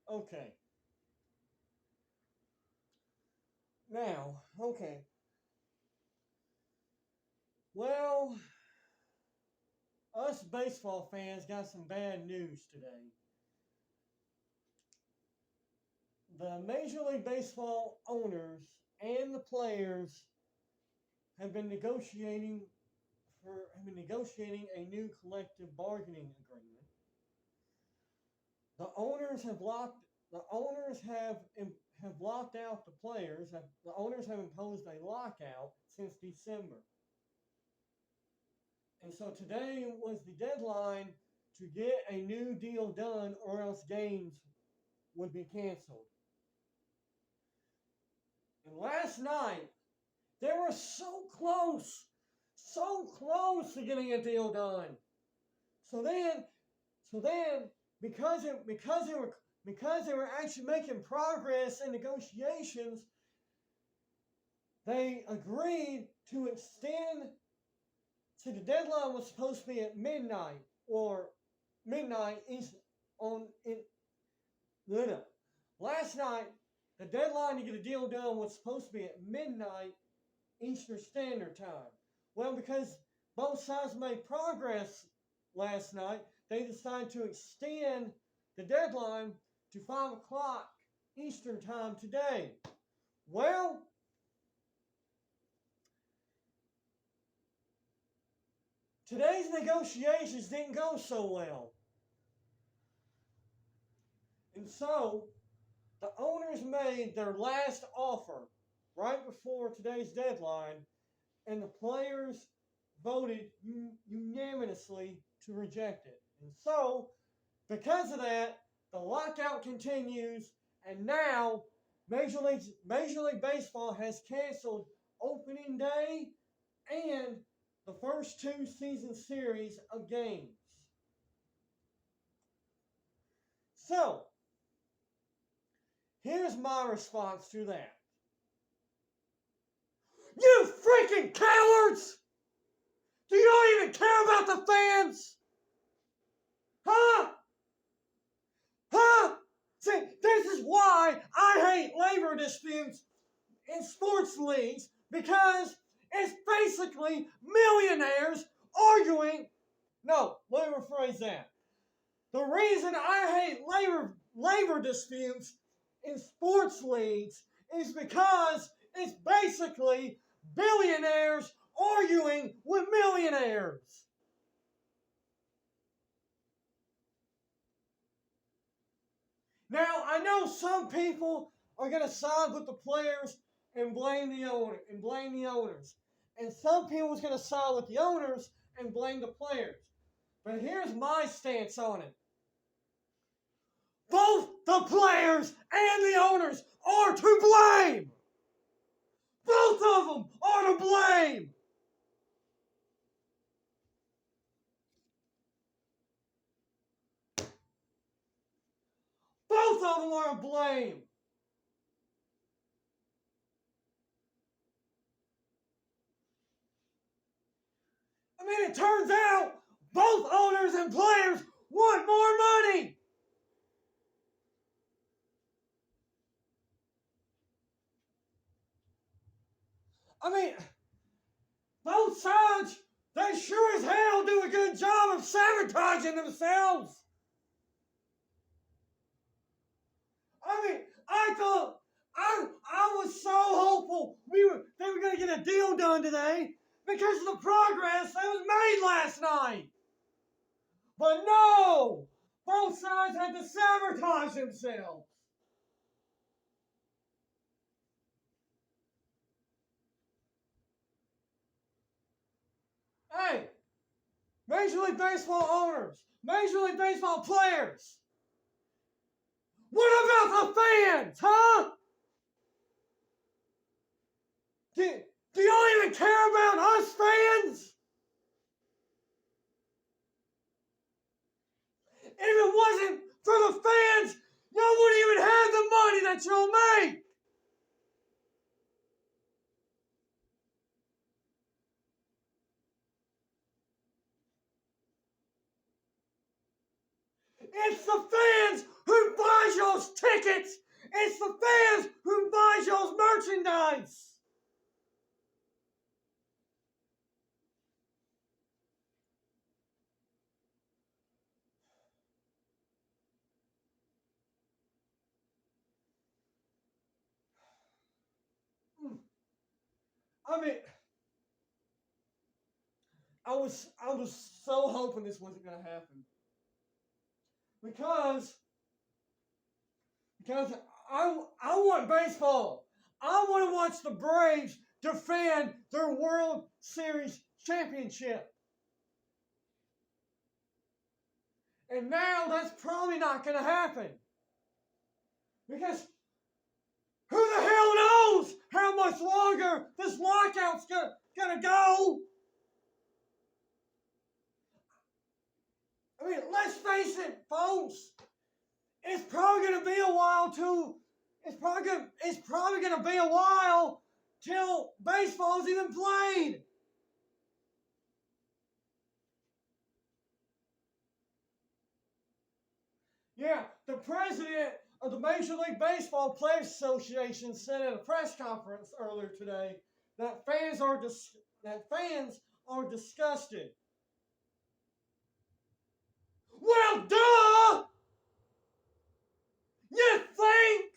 Okay. Now, okay. Well, us baseball fans got some bad news today. The Major League Baseball owners and the players have been negotiating a new collective bargaining agreement. The owners have locked out the players. The owners have imposed a lockout since December. And so today was the deadline to get a new deal done, or else games would be canceled. And last night, they were so close to getting a deal done. So then, because they were actually making progress in negotiations, they agreed to extend. So the deadline was supposed to be at midnight or midnight East on in no. Last night, the deadline to get a deal done was supposed to be at midnight Eastern Standard Time. Well, because both sides made progress last night, they decided to extend the deadline to 5 o'clock Eastern Time today. Well, today's negotiations didn't go so well. And so, the owners made their last offer right before today's deadline, and the players voted unanimously to reject it. And so, because of that, the lockout continues, and now Major League Baseball has canceled opening day and the first two season series of games. So, here's my response to that. You freaking cowards! Do you not even care about the fans? Huh? Huh? See, this is why I hate labor disputes in sports leagues, because it's basically millionaires arguing. No, let me rephrase that. The reason I hate labor disputes in sports leagues is because it's basically billionaires arguing with millionaires. Now, I know some people are going to side with the players and blame the owners. And some people are going to side with the owners and blame the players. But here's my stance on it. Both the players and the owners are to blame. Both of them are to blame. Both of them are to blame. I mean, it turns out both owners and players want more money. I mean, both sides, they sure as hell do a good job of sabotaging themselves. I mean, I thought, I was so hopeful they were going to get a deal done today because of the progress that was made last night. But no, both sides had to sabotage themselves. Hey, Major League Baseball owners, Major League Baseball players, what about the fans, huh? Do y'all even care about us fans? If it wasn't for the fans, y'all wouldn't even have the money that y'all make. It's the fans who buys y'all's tickets. It's the fans who buys y'all's merchandise. I mean, I was so hoping this wasn't going to happen because I want baseball. I want to watch the Braves defend their World Series championship. And now that's probably not going to happen because who the hell knows how much longer this lockout's going to go? I mean, let's face it, folks. It's probably going to be a while too. It's probably going to be a while till baseball's even played. Yeah, the president of the Major League Baseball Players Association said at a press conference earlier today that fans are disgusted. Well, duh! You think?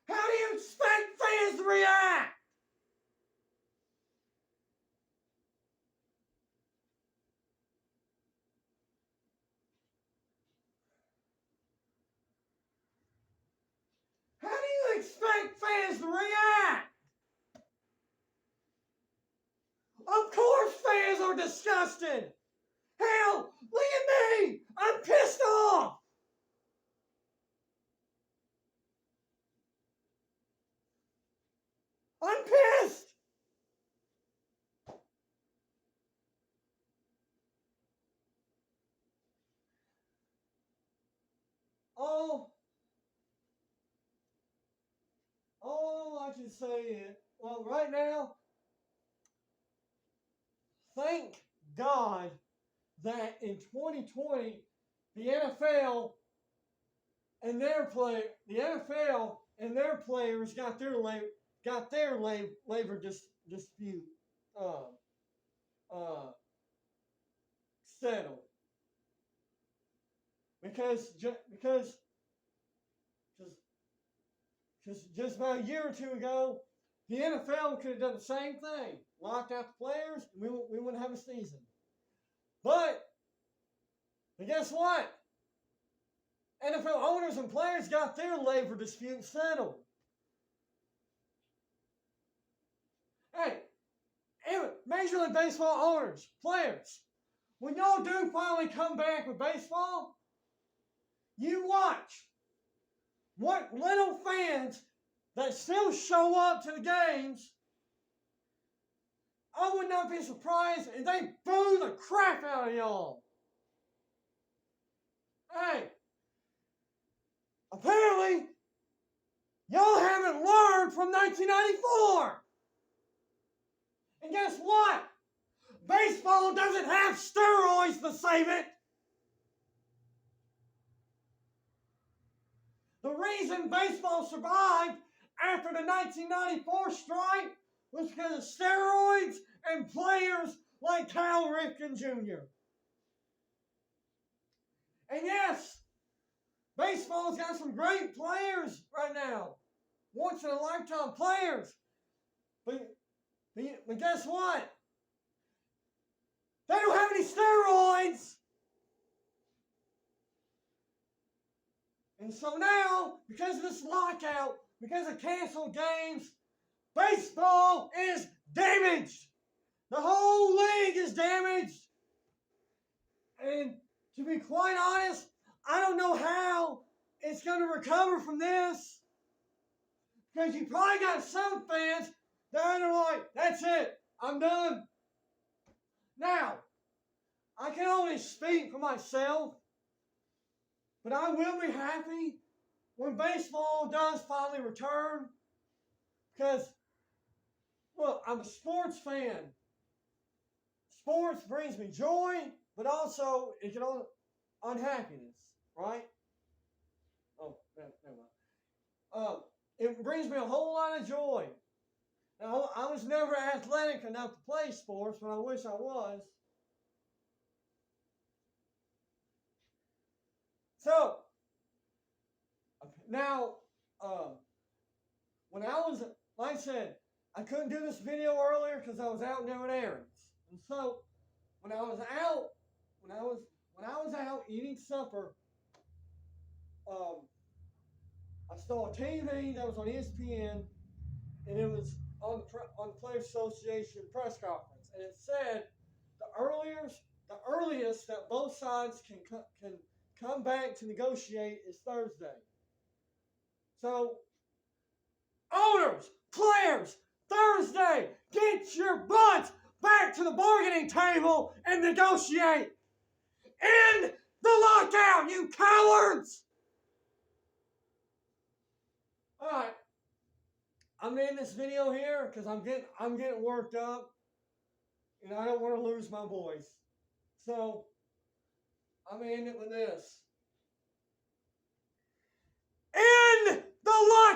How do you expect fans to react? How do you expect fans to react? Of course fans are disgusted. Hell, look at me. I'm pissed off. I'm pissed. All I can say is, well, right now, thank God that in 2020, the NFL and their players got their labor dispute settled because just about a year or two ago, the NFL could have done the same thing, locked out the players, and we wouldn't have a season. But guess what? NFL owners and players got their labor dispute settled. Hey, Major League Baseball owners, players, when y'all do finally come back with baseball, you watch what little fans that still show up to the games. I would not be surprised if they boo the crap out of y'all. Hey, apparently, y'all haven't learned from 1994. And guess what? Baseball doesn't have steroids to save it. The reason baseball survived after the 1994 strike was because of steroids and players like Cal Ripken Jr. And yes, baseball's got some great players right now. Once-in-a-lifetime players. But guess what? They don't have any steroids. And so now, because of this lockout, because of canceled games, baseball is damaged. The whole league is damaged. And to be quite honest, I don't know how it's going to recover from this. Because you probably got some fans that are like, that's it, I'm done. Now, I can only speak for myself, but I will be happy when baseball does finally return. Because, well, I'm a sports fan. Sports brings me joy. but also it can only unhappiness, right? Oh, never mind. It brings me a whole lot of joy. Now, I was never athletic enough to play sports, but I wish I was. So, now, when I was, like I said, I couldn't do this video earlier because I was out doing errands. And so, when I was out, when I was out eating supper, I saw a TV that was on ESPN, and it was on the Players Association press conference, and it said the earliest that both sides can come back to negotiate is Thursday. So, owners, players, Thursday, get your butts back to the bargaining table and negotiate. End the lockout, you cowards! All right, I'm ending this video here because I'm getting worked up, and I don't want to lose my voice. So I'm ending it with this. End the lockout!